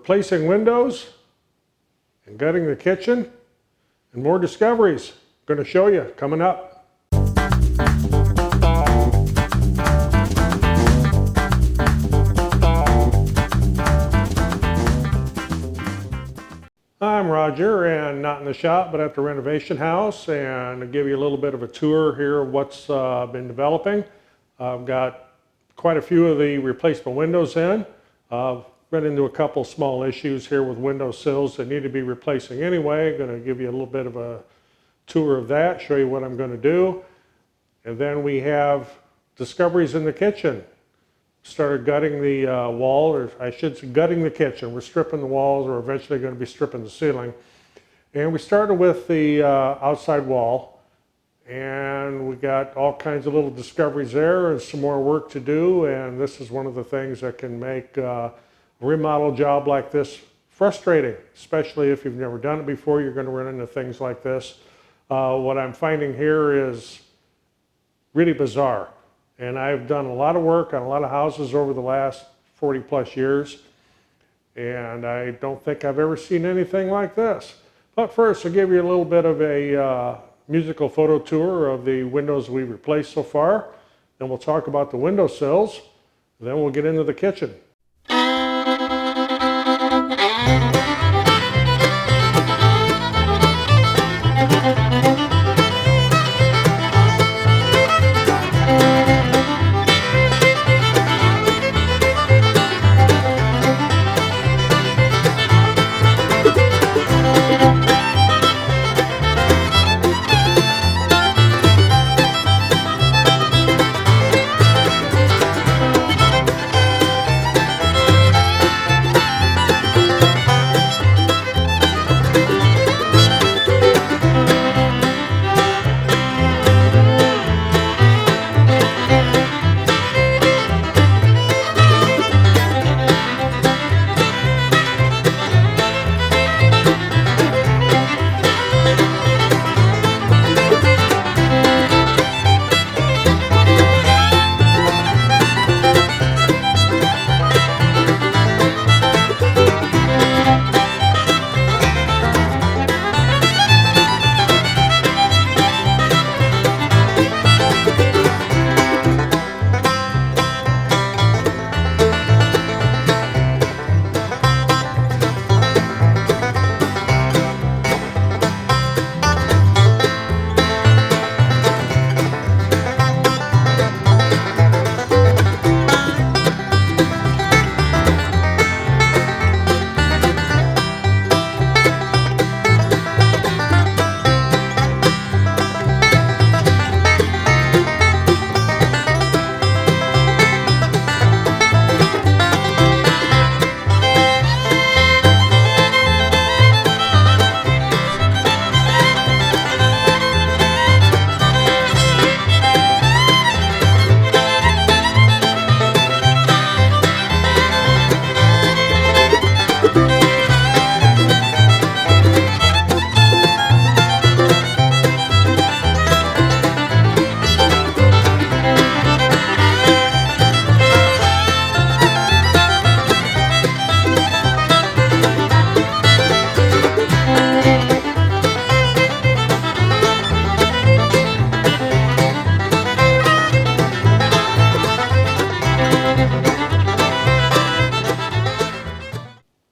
replacing windows and gutting the kitchen, and more discoveries. I'm going to show you coming up. I'm Roger, and not in the shop, but at the renovation house, and I'll give you a little bit of a tour here of what's been developing. I've got quite a few of the replacement windows in. I've run into a couple small issues here with window sills that need to be replacing anyway. I'm going to give you a little bit of a tour of that, show you what I'm going to do. And then we have discoveries in the kitchen. Started gutting the wall, or I should say gutting the kitchen. We're stripping the walls. We're eventually going to be stripping the ceiling. And we started with the outside wall. And we got all kinds of little discoveries there and some more work to do. And this is one of the things that can make a remodel job like this frustrating, especially if you've never done it before. You're going to run into things like this. What I'm finding here is really bizarre. And I've done a lot of work on a lot of houses over the last 40 plus years. And I don't think I've ever seen anything like this. But first, I'll give you a little bit of a musical photo tour of the windows we've replaced so far. Then we'll talk about the window sills. Then we'll get into the kitchen.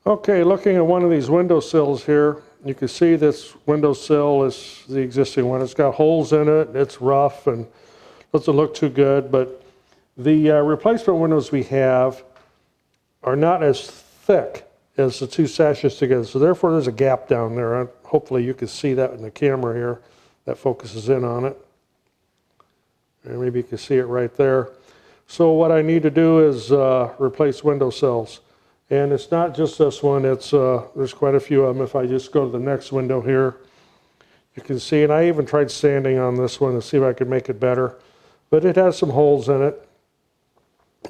Okay, looking at one of these window sills here, you can see this window sill is the existing one. It's got holes in it, it's rough and doesn't look too good, but the replacement windows we have are not as thick as the two sashes together, so therefore there's a gap down there. Hopefully you can see that in the camera here that focuses in on it. And maybe you can see it right there. So what I need to do is replace window sills. And it's not just this one, it's there's quite a few of them. If I just go to the next window here, you can see, and I even tried sanding on this one to see if I could make it better. But it has some holes in it,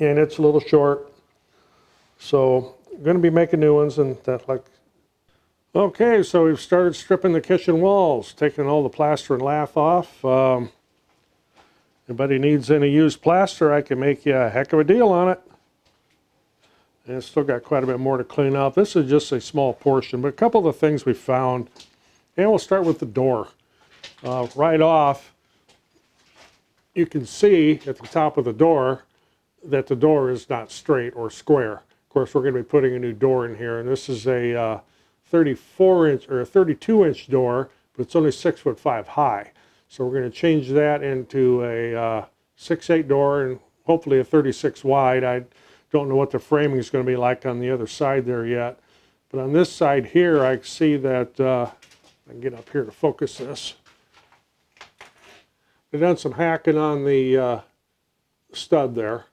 and it's a little short. So I'm going to be making new ones, and that like. Okay, so we've started stripping the kitchen walls, taking all the plaster and lath off. Anybody needs any used plaster, I can make you a heck of a deal on it. And it's still got quite a bit more to clean out. This is just a small portion, but a couple of the things we found. And we'll start with the door. Right off, you can see at the top of the door that the door is not straight or square. Of course, we're going to be putting a new door in here, and this is a 34-inch or a 32-inch door, but it's only 6'5" high. So we're going to change that into a 6'8" door and hopefully a 36 wide. I don't know what the framing is going to be like on the other side there yet, but on this side here, I see that I can get up here to focus this. I've done some hacking on the stud there,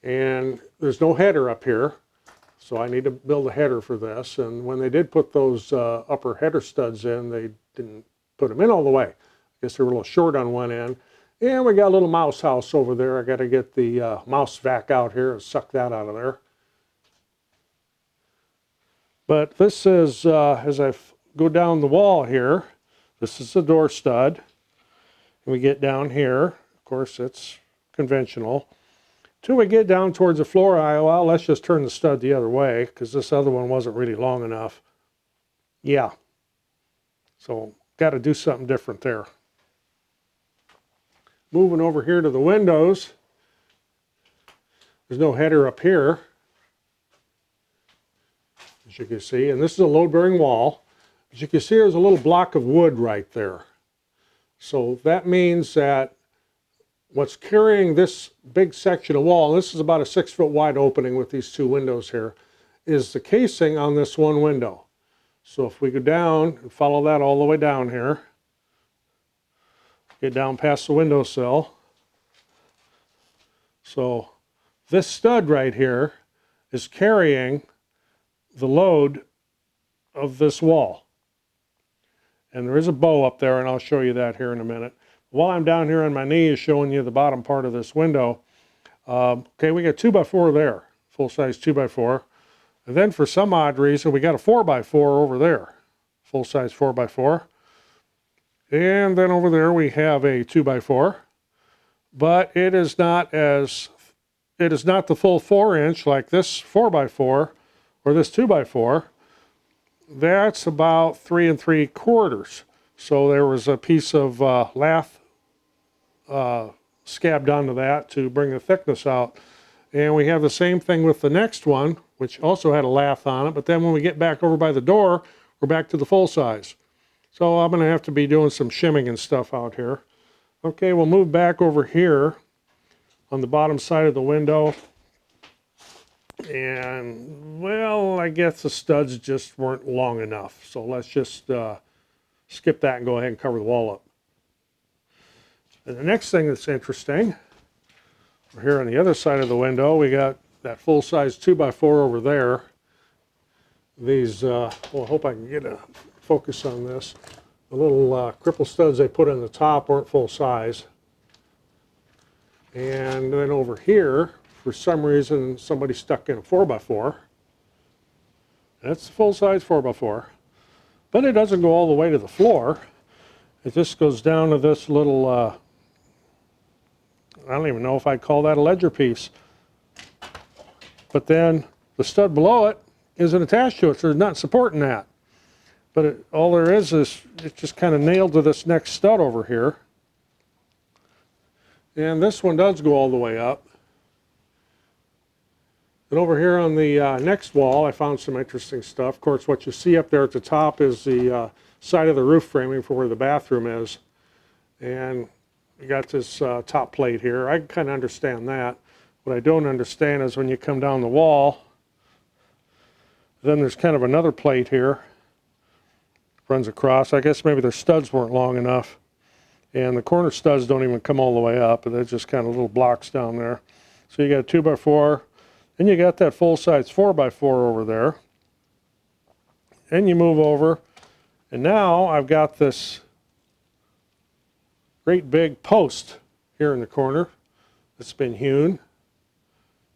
and there's no header up here, so I need to build a header for this. And when they did put those upper header studs in, they didn't put them in all the way. I guess they were a little short on one end. And we got a little mouse house over there. I got to get the mouse vac out here and suck that out of there. But this is, as I go down the wall here, this is the door stud. And we get down here, of course it's conventional. Till we get down towards the floor, well, let's just turn the stud the other way, because this other one wasn't really long enough. Yeah. So, got to do something different there. Moving over here to the windows, there's no header up here, as you can see, and this is a load-bearing wall. As you can see, there's a little block of wood right there. So that means that what's carrying this big section of wall, and this is about a 6-foot wide opening with these two windows here, is the casing on this one window. So if we go down and follow that all the way down here, get down past the windowsill. So this stud right here is carrying the load of this wall. And there is a bow up there, and I'll show you that here in a minute. While I'm down here on my knees showing you the bottom part of this window, okay, we got 2x4 there, full-size 2x4. And then for some odd reason, we got a 4x4 over there, full-size 4x4. And then over there we have a 2x4, but it is not the full 4-inch like this 4x4 or this 2x4. That's about 3 3/4. So there was a piece of lath scabbed onto that to bring the thickness out. And we have the same thing with the next one, which also had a lath on it, but then when we get back over by the door, we're back to the full size. So I'm going to have to be doing some shimming and stuff out here. Okay, we'll move back over here on the bottom side of the window. And, well, I guess the studs just weren't long enough. So let's just skip that and go ahead and cover the wall up. And the next thing that's interesting, we're here on the other side of the window, we got that full-size 2x4 over there. These, well, I hope I can get a focus on this. The little cripple studs they put on the top weren't full size. And then over here, for some reason, somebody stuck in a 4x4. That's a full-size 4x4. But it doesn't go all the way to the floor. It just goes down to this little, I don't even know if I'd call that a ledger piece. But then the stud below it isn't attached to it, so it's not supporting that. But all there is it's just kind of nailed to this next stud over here. And this one does go all the way up. And over here on the next wall, I found some interesting stuff. Of course, what you see up there at the top is the side of the roof framing for where the bathroom is. And you got this top plate here. I can kind of understand that. What I don't understand is when you come down the wall, then there's kind of another plate here. Runs across. I guess maybe their studs weren't long enough. And the corner studs don't even come all the way up. They're just kind of little blocks down there. So you got a 2x4. Then you got that full-size 4x4 over there. And you move over. And now I've got this great big post here in the corner that's been hewn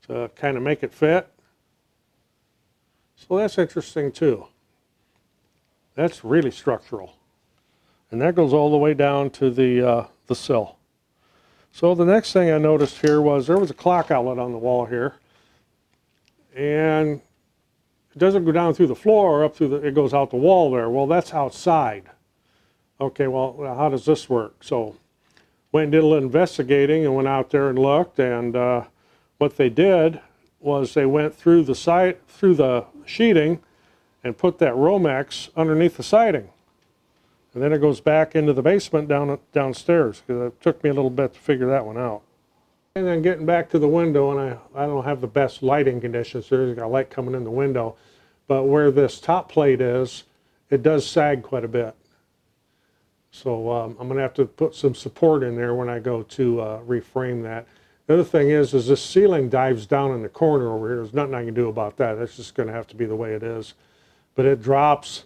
to kind of make it fit. So that's interesting too. That's really structural. And that goes all the way down to the sill. So the next thing I noticed here was there was a clock outlet on the wall here. and it doesn't go down through the floor or up through it goes out the wall there. Well, that's outside. Okay, well, how does this work? So went and did a little investigating and went out there and looked, and what they did was they went through the sheeting and put that Romex underneath the siding. And then it goes back into the basement downstairs, because it took me a little bit to figure that one out. And then getting back to the window, and I don't have the best lighting conditions. There's got light coming in the window, but where this top plate is, it does sag quite a bit. So I'm going to have to put some support in there when I go to reframe that. The other thing is this ceiling dives down in the corner over here. There's nothing I can do about that. That's just going to have to be the way it is. But it drops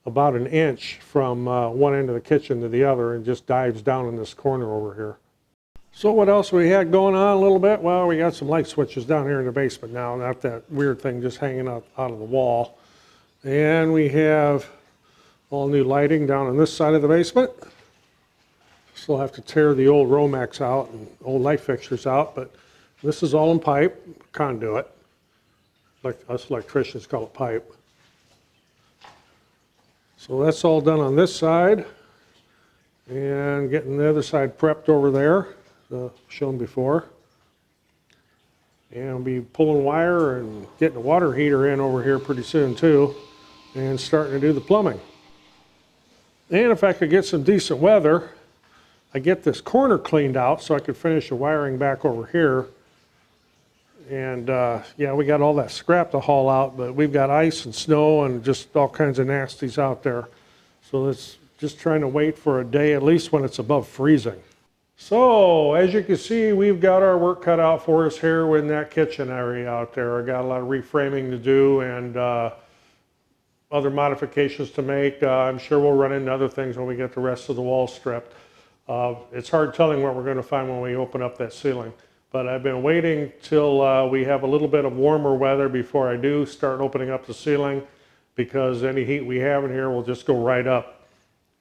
about an inch from one end of the kitchen to the other and just dives down in this corner over here. So what else we had going on a little bit? Well, we got some light switches down here in the basement now, not that weird thing just hanging out of the wall. And we have all new lighting down on this side of the basement. Still have to tear the old Romex out and old light fixtures out, but this is all in pipe, conduit. Like us electricians call it pipe. So that's all done on this side, and getting the other side prepped over there, shown before. And I'll be pulling wire and getting a water heater in over here pretty soon too, and starting to do the plumbing. And if I could get some decent weather, I get this corner cleaned out so I could finish the wiring back over here. And yeah, we got all that scrap to haul out, but we've got ice and snow and just all kinds of nasties out there. So it's just trying to wait for a day, at least when it's above freezing. So as you can see, we've got our work cut out for us here in that kitchen area out there. I got a lot of reframing to do and other modifications to make. I'm sure we'll run into other things when we get the rest of the wall stripped. It's hard telling what we're going to find when we open up that ceiling. But I've been waiting till we have a little bit of warmer weather before I do start opening up the ceiling, because any heat we have in here will just go right up.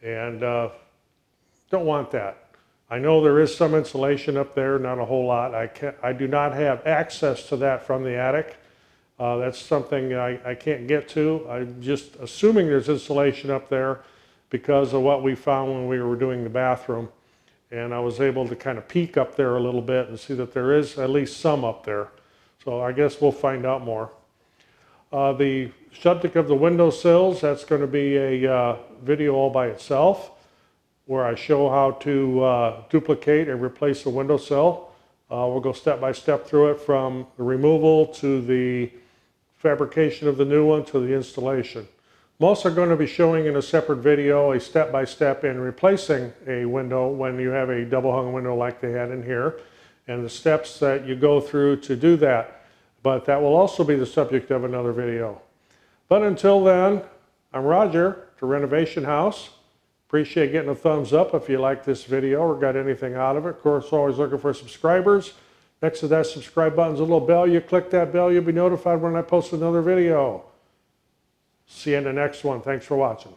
And don't want that. I know there is some insulation up there, not a whole lot. I do not have access to that from the attic. That's something I can't get to. I'm just assuming there's insulation up there because of what we found when we were doing the bathroom. And I was able to kind of peek up there a little bit and see that there is at least some up there. So I guess we'll find out more. The subject of the windowsills, that's going to be a video all by itself, where I show how to duplicate and replace a windowsill. We'll go step by step through it, from the removal to the fabrication of the new one to the installation. I'm also going to be showing in a separate video a step-by-step in replacing a window when you have a double hung window like they had in here, and the steps that you go through to do that. But that will also be the subject of another video. But until then, I'm Roger to Renovation House. Appreciate getting a thumbs up if you like this video or got anything out of it. Of course, always looking for subscribers. Next to that subscribe button's a little bell. You click that bell, you'll be notified when I post another video. See you in the next one. Thanks for watching.